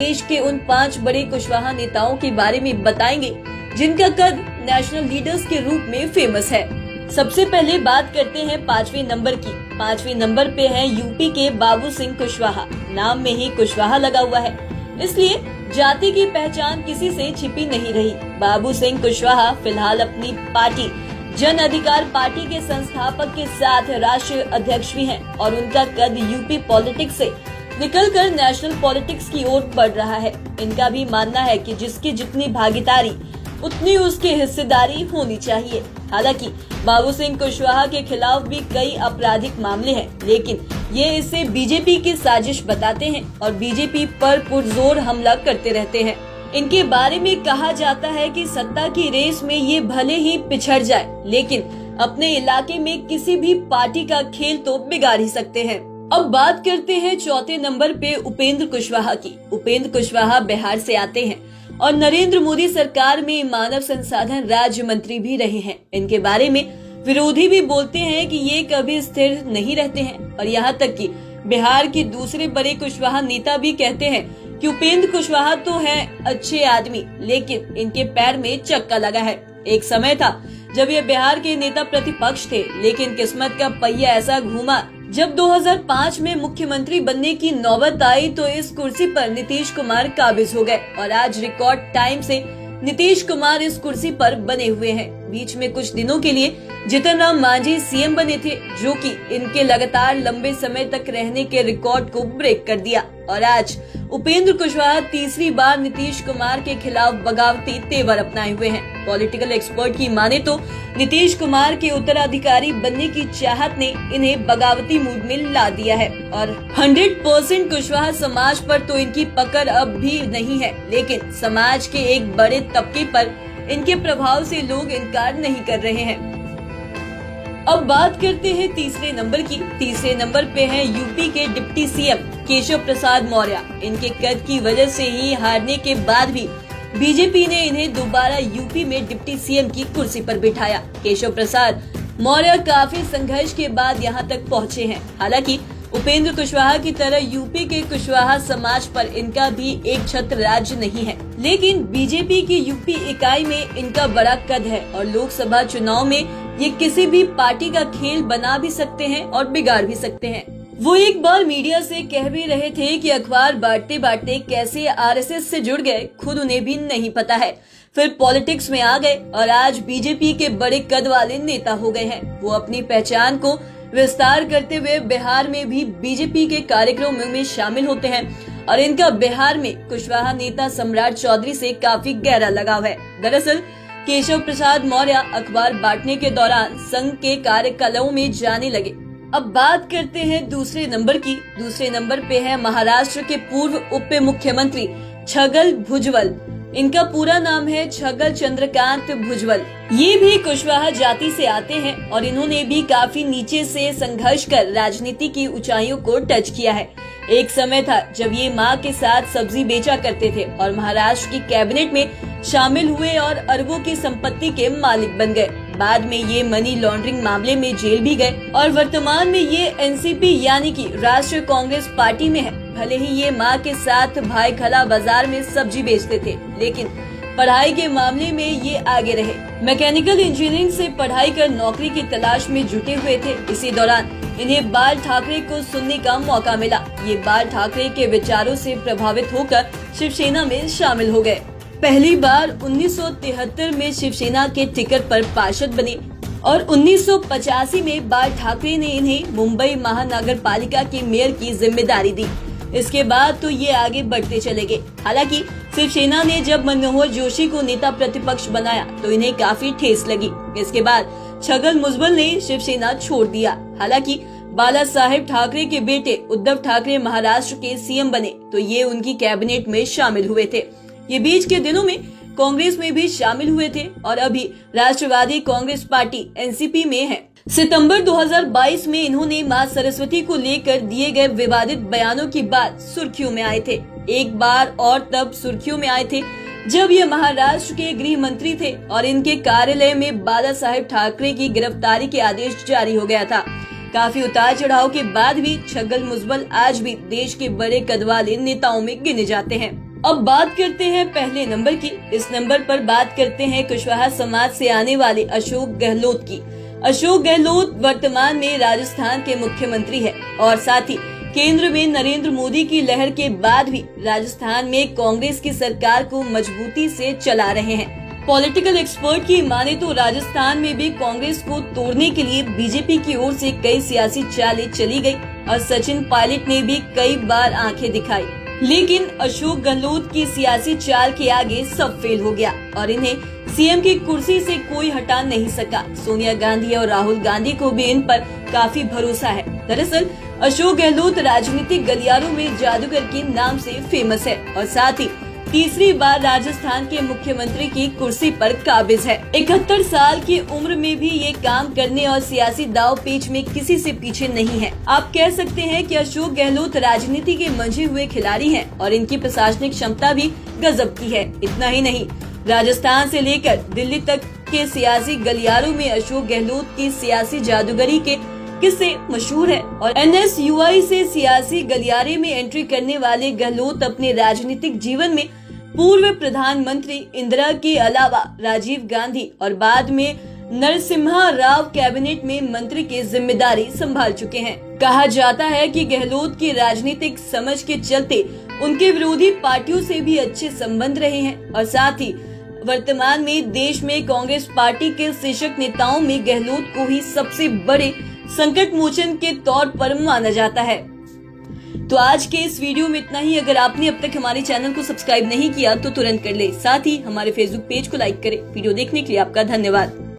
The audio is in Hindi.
देश के उन 5 बड़े कुशवाहा नेताओं के बारे में बताएंगे जिनका कद नेशनल लीडर्स के रूप में फेमस है। सबसे पहले बात करते हैं 5वें नंबर की। 5वें नंबर पे है यूपी के बाबू सिंह कुशवाहा। नाम में ही कुशवाहा लगा हुआ है, इसलिए जाति की पहचान किसी से छिपी नहीं रही। बाबू सिंह कुशवाहा फिलहाल अपनी पार्टी जन अधिकार पार्टी के संस्थापक के साथ राष्ट्रीय अध्यक्ष भी हैं और उनका कद यूपी पॉलिटिक्स से निकलकर नेशनल पॉलिटिक्स की ओर बढ़ रहा है। इनका भी मानना है कि जिसकी जितनी भागीदारी उतनी उसकी हिस्सेदारी होनी चाहिए। हालांकि बाबू सिंह कुशवाहा के खिलाफ भी कई आपराधिक मामले हैं, लेकिन ये इसे बीजेपी की साजिश बताते हैं और बीजेपी पर पुरजोर हमला करते रहते हैं। इनके बारे में कहा जाता है कि सत्ता की रेस में ये भले ही पिछड़ जाए, लेकिन अपने इलाके में किसी भी पार्टी का खेल तो बिगाड़ ही सकते हैं। अब बात करते हैं चौथे नंबर पे उपेंद्र कुशवाहा की। उपेंद्र कुशवाहा बिहार से आते हैं और नरेंद्र मोदी सरकार में मानव संसाधन राज्य मंत्री भी रहे हैं। इनके बारे में विरोधी भी बोलते हैं कि ये कभी स्थिर नहीं रहते हैं और यहाँ तक कि बिहार के दूसरे बड़े कुशवाहा नेता भी कहते हैं कि उपेंद्र कुशवाहा तो हैं अच्छे आदमी, लेकिन इनके पैर में चक्का लगा है। एक समय था जब ये बिहार के नेता प्रतिपक्ष थे, लेकिन किस्मत का पहिया ऐसा घूमा जब 2005 में मुख्यमंत्री बनने की नौबत आई तो इस कुर्सी पर नीतीश कुमार काबिज हो गए और आज रिकॉर्ड टाइम से नीतीश कुमार इस कुर्सी पर बने हुए हैं। बीच में कुछ दिनों के लिए जीतन राम मांझी सीएम बने थे, जो कि इनके लगातार लंबे समय तक रहने के रिकॉर्ड को ब्रेक कर दिया और आज उपेंद्र कुशवाहा तीसरी बार नीतीश कुमार के खिलाफ बगावती तेवर अपनाए हुए हैं। पॉलिटिकल एक्सपर्ट की माने तो नीतीश कुमार के उत्तराधिकारी बनने की चाहत ने इन्हें बगावती मूड में ला दिया है और 100% कुशवाहा समाज पर तो इनकी पकड़ अब भी नहीं है, लेकिन समाज के एक बड़े तबके पर इनके प्रभाव से लोग इनकार नहीं कर रहे हैं। अब बात करते हैं तीसरे नंबर की। तीसरे नंबर पे है यूपी के डिप्टी सीएम केशव प्रसाद मौर्य। इनके कद की वजह से ही हारने के बाद भी बीजेपी ने इन्हें दोबारा यूपी में डिप्टी सीएम की कुर्सी पर बिठाया। केशव प्रसाद मौर्य काफी संघर्ष के बाद यहां तक पहुंचे हैं। हालांकि उपेंद्र कुशवाहा की तरह यूपी के कुशवाहा समाज पर इनका भी एक छत्र राज्य नहीं है, लेकिन बीजेपी की यूपी इकाई में इनका बड़ा कद है और लोकसभा चुनाव में ये किसी भी पार्टी का खेल बना भी सकते हैं और बिगाड़ भी सकते हैं। वो एक बार मीडिया से कह भी रहे थे कि अखबार बांटते बांटते कैसे आरएसएस से जुड़ गए खुद उन्हें भी नहीं पता है। फिर पॉलिटिक्स में आ गए और आज बीजेपी के बड़े कद वाले नेता हो गए हैं। वो अपनी पहचान को विस्तार करते हुए बिहार में भी बीजेपी के कार्यक्रमों में शामिल होते हैं और इनका बिहार में कुशवाहा नेता सम्राट चौधरी से काफी गहरा लगाव है। दरअसल केशव प्रसाद मौर्य अखबार बांटने के दौरान संघ के कार्यकालों में जाने लगे। अब बात करते हैं दूसरे नंबर की। दूसरे नंबर पे है महाराष्ट्र के पूर्व उप मुख्यमंत्री छगन भुजबल। इनका पूरा नाम है छगन चंद्रकांत भुजबल। ये भी कुशवाहा जाति से आते हैं और इन्होंने भी काफी नीचे से संघर्ष कर राजनीति की ऊंचाइयों को टच किया है। एक समय था जब ये मां के साथ सब्जी बेचा करते थे और महाराष्ट्र की कैबिनेट में शामिल हुए और अरबों की संपत्ति के मालिक बन गए। बाद में ये मनी लॉन्ड्रिंग मामले में जेल भी गए और वर्तमान में ये एनसीपी यानी कि राष्ट्रीय कांग्रेस पार्टी में है। भले ही ये मां के साथ भाई खला बाजार में सब्जी बेचते थे, लेकिन पढ़ाई के मामले में ये आगे रहे। मैकेनिकल इंजीनियरिंग से पढ़ाई कर नौकरी की तलाश में जुटे हुए थे। इसी दौरान इन्हें बाल ठाकरे को सुनने का मौका मिला। ये बाल ठाकरे के विचारों से प्रभावित होकर शिवसेना में शामिल हो गए। पहली बार 1973 में शिवसेना के टिकट पर पार्षद बने और 1985 में बाल ठाकरे ने इन्हें मुंबई महानगर पालिका के मेयर की जिम्मेदारी दी। इसके बाद तो ये आगे बढ़ते चले गए। हालांकि शिवसेना ने जब मनोहर जोशी को नेता प्रतिपक्ष बनाया तो इन्हें काफी ठेस लगी। इसके बाद छगन भुजबल ने शिवसेना छोड़ दिया। हालांकि बाला साहेब ठाकरे के बेटे उद्धव ठाकरे महाराष्ट्र के सीएम बने तो ये उनकी कैबिनेट में शामिल हुए थे। ये बीच के दिनों में कांग्रेस में भी शामिल हुए थे और अभी राष्ट्रवादी कांग्रेस पार्टी एनसीपी में है। सितंबर 2022 में इन्होंने मां सरस्वती को लेकर दिए गए विवादित बयानों की बात सुर्खियों में आए थे। एक बार और तब सुर्खियों में आए थे जब ये महाराष्ट्र के गृह मंत्री थे और इनके कार्यालय में बाला साहेब ठाकरे की गिरफ्तारी के आदेश जारी हो गया था। काफी उतार चढ़ाव के बाद भी छगन भुजबल आज भी देश के बड़े कद वाले नेताओं में गिने जाते हैं। अब बात करते हैं पहले नंबर की। इस नंबर पर बात करते हैं कुशवाहा समाज से आने वाले अशोक गहलोत की। अशोक गहलोत वर्तमान में राजस्थान के मुख्यमंत्री है और साथ ही केंद्र में नरेंद्र मोदी की लहर के बाद भी राजस्थान में कांग्रेस की सरकार को मजबूती से चला रहे हैं। पॉलिटिकल एक्सपर्ट की माने तो राजस्थान में भी कांग्रेस को तोड़ने के लिए बीजेपी की ओर से कई सियासी चालें चली गई और सचिन पायलट ने भी कई बार आंखें दिखाई, लेकिन अशोक गहलोत की सियासी चाल के आगे सब फेल हो गया और इन्हें सीएम की कुर्सी से कोई हटा नहीं सका। सोनिया गांधी और राहुल गांधी को भी इन पर काफी भरोसा है। दरअसल अशोक गहलोत राजनीतिक गलियारों में जादूगर के नाम से फेमस है और साथ ही तीसरी बार राजस्थान के मुख्यमंत्री की कुर्सी पर काबिज है। 71 साल की उम्र में भी ये काम करने और सियासी दाव पेच में किसी से पीछे नहीं है। आप कह सकते हैं कि अशोक गहलोत राजनीति के मंझे हुए खिलाड़ी हैं और इनकी प्रशासनिक क्षमता भी गजब की है। इतना ही नहीं, राजस्थान से लेकर दिल्ली तक के सियासी गलियारों में अशोक गहलोत की सियासी जादूगरी के किस्से मशहूर है और NSUI से सियासी गलियारे में एंट्री करने वाले गहलोत अपने राजनीतिक जीवन में पूर्व प्रधानमंत्री इंदिरा के अलावा राजीव गांधी और बाद में नरसिम्हा राव कैबिनेट में मंत्री की जिम्मेदारी संभाल चुके हैं। कहा जाता है कि गहलोत की राजनीतिक समझ के चलते उनके विरोधी पार्टियों से भी अच्छे संबंध रहे हैं और साथ ही वर्तमान में देश में कांग्रेस पार्टी के शीर्ष नेताओं में गहलोत को ही सबसे बड़े संकट मोचन के तौर पर माना जाता है। तो आज के इस वीडियो में इतना ही। अगर आपने अब तक हमारे चैनल को सब्सक्राइब नहीं किया तो तुरंत कर ले, साथ ही हमारे फेसबुक पेज को लाइक करें। वीडियो देखने के लिए आपका धन्यवाद।